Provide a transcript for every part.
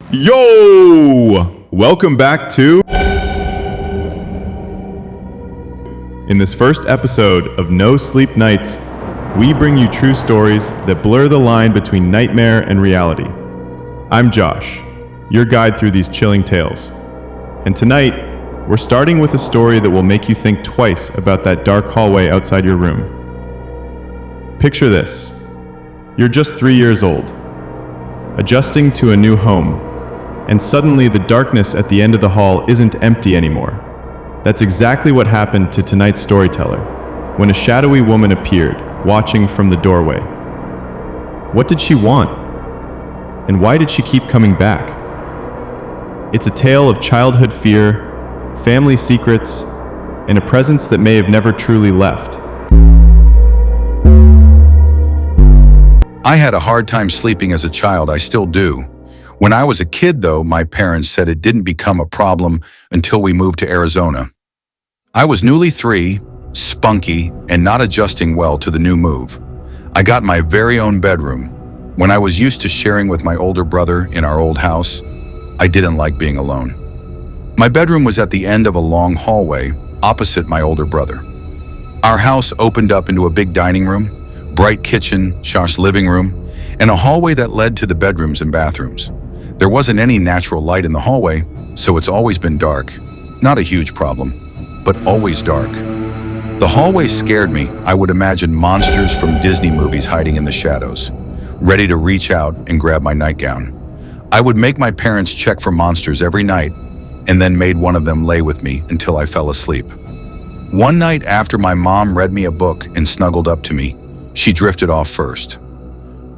Yo! Welcome back to... In this first episode of No Sleep Nights, we bring you true stories that blur the line between nightmare and reality. I'm Josh, your guide through these chilling tales. And tonight, we're starting with a story that will make you think twice about that dark hallway outside your room. Picture this. You're just 3 years old, adjusting to a new home, and suddenly the darkness at the end of the hall isn't empty anymore. That's exactly what happened to tonight's storyteller, when a shadowy woman appeared, watching from the doorway. What did she want? And why did she keep coming back? It's a tale of childhood fear, family secrets, and a presence that may have never truly left. I had a hard time sleeping as a child. I still do. When I was a kid, though, my parents said it didn't become a problem until we moved to Arizona. I was newly 3, spunky, and not adjusting well to the new move. I got my very own bedroom. When I was used to sharing with my older brother in our old house, I didn't like being alone. My bedroom was at the end of a long hallway, opposite my older brother. Our house opened up into a big dining room, bright kitchen, Josh's living room, and a hallway that led to the bedrooms and bathrooms. There wasn't any natural light in the hallway, so it's always been dark. Not a huge problem, but always dark. The hallway scared me. I would imagine monsters from Disney movies hiding in the shadows, ready to reach out and grab my nightgown. I would make my parents check for monsters every night and then made one of them lay with me until I fell asleep. One night after my mom read me a book and snuggled up to me, she drifted off first.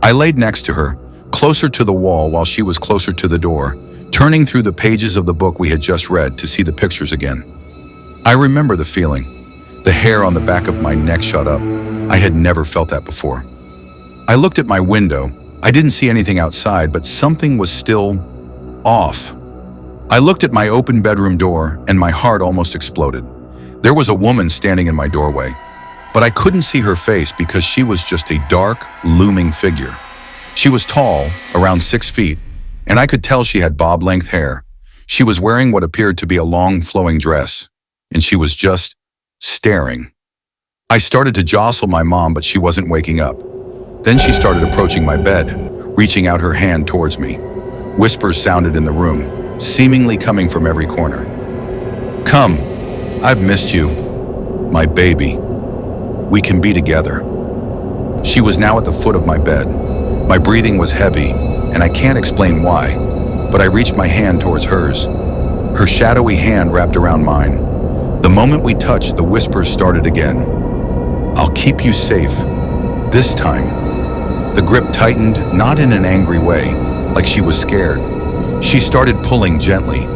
I laid next to her, closer to the wall while she was closer to the door, turning through the pages of the book we had just read to see the pictures again. I remember the feeling. The hair on the back of my neck shot up. I had never felt that before. I looked at my window. I didn't see anything outside, but something was still off. I looked at my open bedroom door and my heart almost exploded. There was a woman standing in my doorway, but I couldn't see her face because she was just a dark, looming figure. She was tall, around 6 feet, and I could tell she had bob-length hair. She was wearing what appeared to be a long, flowing dress, and she was just staring. I started to jostle my mom, but she wasn't waking up. Then she started approaching my bed, reaching out her hand towards me. Whispers sounded in the room, seemingly coming from every corner. "Come, I've missed you, my baby. We can be together." She was now at the foot of my bed. My breathing was heavy, and I can't explain why, but I reached my hand towards hers. Her shadowy hand wrapped around mine. The moment we touched, the whispers started again. "I'll keep you safe. This time." The grip tightened, not in an angry way, like she was scared. She started pulling gently,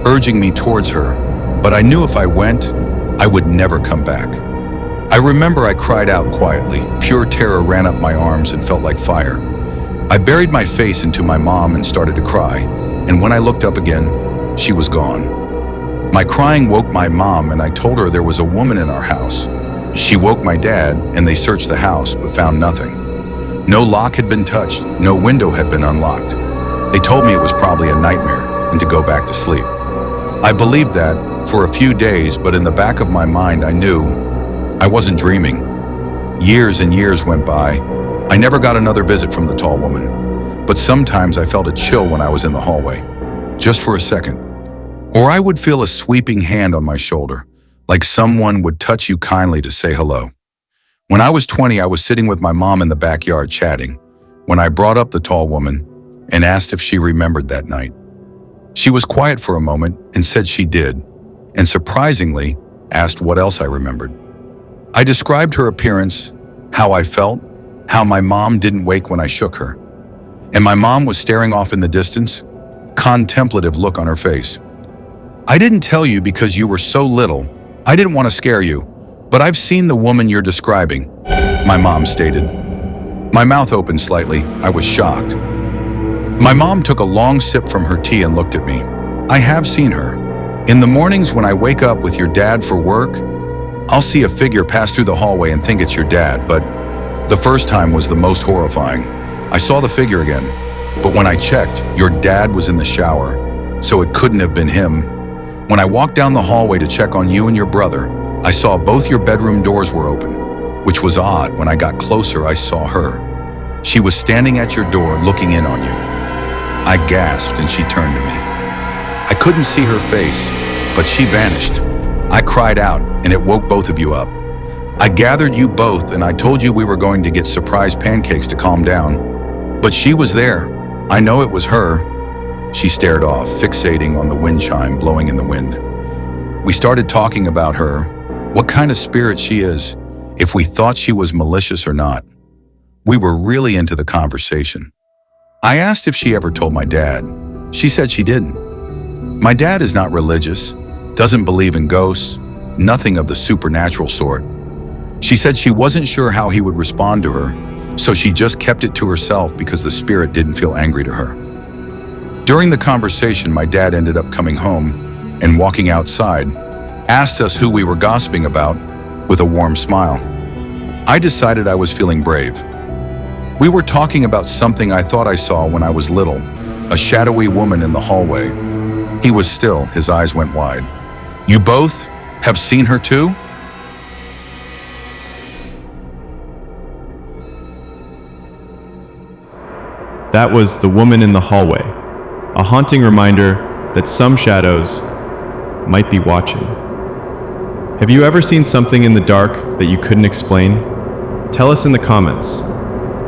urging me towards her, but I knew if I went, I would never come back. I remember I cried out quietly. Pure terror ran up my arms and felt like fire. I buried my face into my mom and started to cry, and when I looked up again, she was gone. My crying woke my mom, and I told her there was a woman in our house. She woke my dad, and they searched the house but found nothing. No lock had been touched, no window had been unlocked. They told me it was probably a nightmare and to go back to sleep. I believed that for a few days, but in the back of my mind I knew I wasn't dreaming. Years and years went by. I never got another visit from the tall woman, but sometimes I felt a chill when I was in the hallway, just for a second. Or I would feel a sweeping hand on my shoulder, like someone would touch you kindly to say hello. When I was 20, I was sitting with my mom in the backyard chatting, when I brought up the tall woman and asked if she remembered that night. She was quiet for a moment and said she did, and surprisingly, asked what else I remembered. I described her appearance, how I felt, how my mom didn't wake when I shook her. And my mom was staring off in the distance, contemplative look on her face. "I didn't tell you because you were so little. I didn't want to scare you, but I've seen the woman you're describing," my mom stated. My mouth opened slightly. I was shocked. My mom took a long sip from her tea and looked at me. "I have seen her. In the mornings when I wake up with your dad for work, I'll see a figure pass through the hallway and think it's your dad, but the first time was the most horrifying. I saw the figure again, But when I checked, your dad was in the shower, so it couldn't have been him. When I walked down the hallway to check on you and your brother, I saw both your bedroom doors were open, which was odd. When I got closer, I saw her. She was standing at your door looking in on you. I gasped and she turned to me. I couldn't see her face, but she vanished. I cried out and it woke both of you up. I gathered you both and I told you we were going to get surprise pancakes to calm down. But she was there. I know it was her. She stared off, fixating on the wind chime blowing in the wind. We started talking about her, what kind of spirit she is, if we thought she was malicious or not. We were really into the conversation. I asked if she ever told my dad. She said she didn't. My dad is not religious, doesn't believe in ghosts, nothing of the supernatural sort. She said she wasn't sure how he would respond to her, so she just kept it to herself because the spirit didn't feel angry to her. During the conversation, my dad ended up coming home and walking outside, asked us who we were gossiping about with a warm smile. I decided I was feeling brave. We were talking about something I thought I saw when I was little, a shadowy woman in the hallway. He was still, his eyes went wide. You both have seen her too? That was the woman in the hallway, a haunting reminder that some shadows might be watching. Have you ever seen something in the dark that you couldn't explain? Tell us in the comments.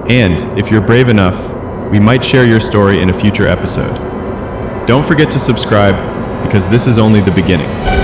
And if you're brave enough, we might share your story in a future episode. Don't forget to subscribe because this is only the beginning.